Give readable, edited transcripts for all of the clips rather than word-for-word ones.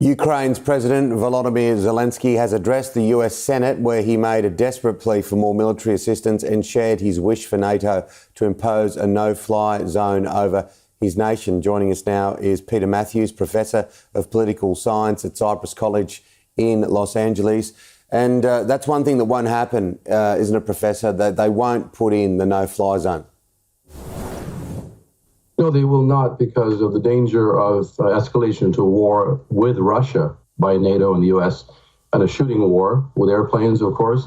Ukraine's President Volodymyr Zelensky has addressed the US Senate, where he made a desperate plea for more military assistance and shared his wish for NATO to impose a no-fly zone over his nation. Joining us now is Peter Mathews, Professor of Political Science at Cypress College in Los Angeles. And that's one thing that won't happen, isn't it, Professor? That they won't put in the no-fly zone. No, they will not, because of the danger of escalation to a war with Russia by NATO and the US, and a shooting war with airplanes, of course.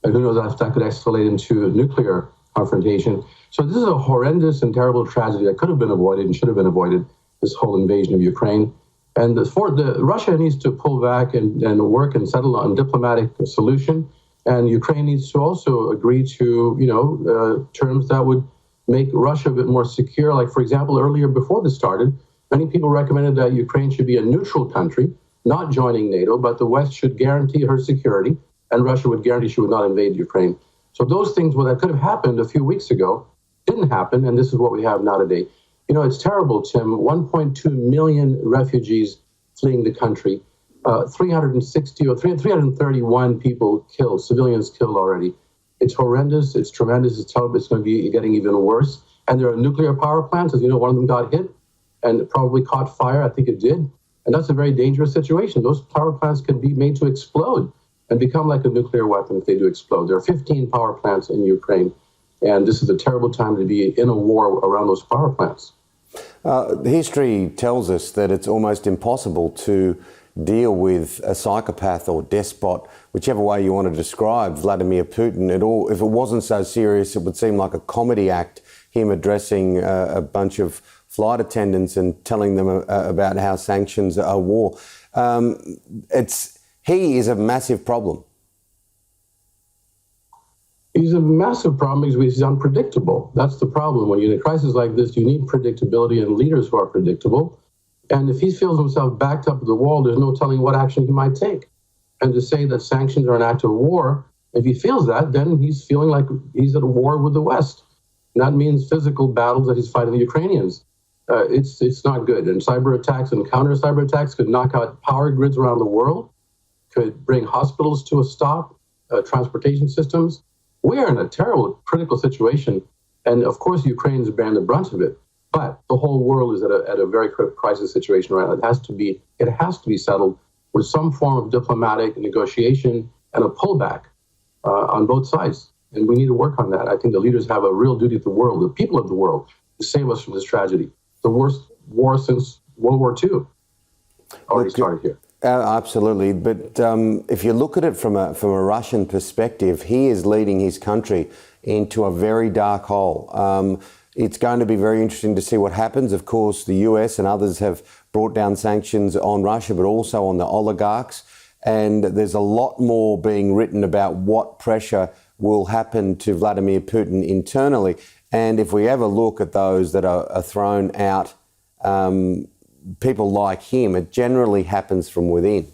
And who knows if that could escalate into a nuclear confrontation. So this is a horrendous and terrible tragedy that could have been avoided and should have been avoided, this whole invasion of Ukraine. And Russia needs to pull back and work and settle on a diplomatic solution. And Ukraine needs to also agree to, terms that would make Russia a bit more secure. Like, for example, earlier before this started, many people recommended that Ukraine should be a neutral country, not joining NATO, but the West should guarantee her security, and Russia would guarantee she would not invade Ukraine. So those things, that could have happened a few weeks ago, didn't happen, and this is what we have now today. You know, it's terrible, Tim. 1.2 million refugees fleeing the country, 331 people killed, civilians killed already. It's horrendous, it's tremendous, it's terrible, it's going to be getting even worse. And there are nuclear power plants. As you know, one of them got hit and probably caught fire. I think it did. And that's a very dangerous situation. Those power plants can be made to explode and become like a nuclear weapon if they do explode. There are 15 power plants in Ukraine, and this is a terrible time to be in a war around those power plants. History tells us that it's almost impossible to deal with a psychopath or despot, whichever way you want to describe Vladimir Putin at all. If it wasn't so serious, it would seem like a comedy act, him addressing a bunch of flight attendants and telling them about how sanctions are war. He is a massive problem. He's a massive problem because he's unpredictable. That's the problem. When you're in a crisis like this, you need predictability and leaders who are predictable. And if he feels himself backed up to the wall, there's no telling what action he might take. And to say that sanctions are an act of war, if he feels that, then he's feeling like he's at a war with the West. And that means physical battles that he's fighting the Ukrainians. It's not good. And cyber attacks and counter cyber attacks could knock out power grids around the world, could bring hospitals to a stop, transportation systems. We are in a terrible, critical situation. And of course, Ukraine's bearing the brunt of it. But the whole world is at a very crisis situation right now. It has to be settled with some form of diplomatic negotiation and a pullback on both sides. And we need to work on that. I think the leaders have a real duty to the world, the people of the world, to save us from this tragedy. The worst war since World War II already started here. Absolutely. But if you look at it from a Russian perspective, he is leading his country into a very dark hole. It's going to be very interesting to see what happens. Of course, the US and others have brought down sanctions on Russia, but also on the oligarchs. And there's a lot more being written about what pressure will happen to Vladimir Putin internally. And if we ever look at those that are thrown out, people like him, it generally happens from within.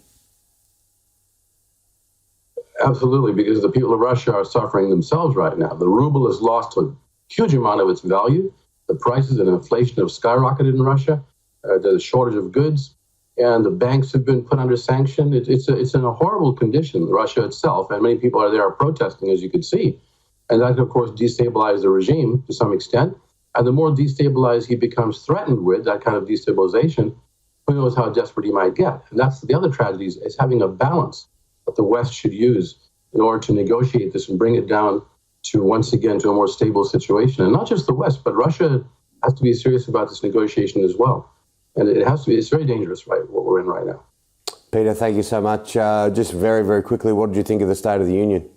Absolutely, because the people of Russia are suffering themselves right now. The ruble has lost a huge amount of its value. The prices and inflation have skyrocketed in Russia. There's a shortage of goods, and the banks have been put under sanction. It's in a horrible condition, Russia itself, and many people are protesting, as you could see. And that, of course, destabilize the regime to some extent. And the more destabilized he becomes threatened with, that kind of destabilization, who knows how desperate he might get. And that's the other tragedy, is having a balance that the West should use in order to negotiate this and bring it down to, once again, to a more stable situation. And not just the West, but Russia has to be serious about this negotiation as well. And it has to be, it's very dangerous, right, what we're in right now. Peter, thank you so much. Just very, very quickly, what did you think of the State of the Union?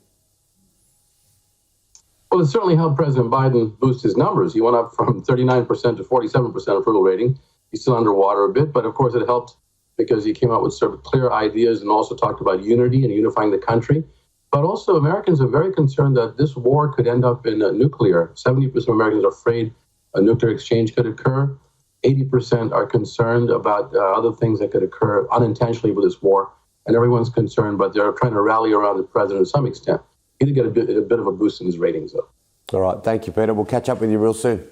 Well, it certainly helped President Biden boost his numbers. He went up from 39% to 47% approval rating. He's still underwater a bit, but of course it helped because he came out with sort of clear ideas and also talked about unity and unifying the country. But also Americans are very concerned that this war could end up in nuclear. 70% of Americans are afraid a nuclear exchange could occur. 80% are concerned about other things that could occur unintentionally with this war. And everyone's concerned, but they're trying to rally around the president to some extent. He did get a bit of a boost in his ratings, though. All right. Thank you, Peter. We'll catch up with you real soon.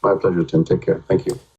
My pleasure, Tim. Take care. Thank you.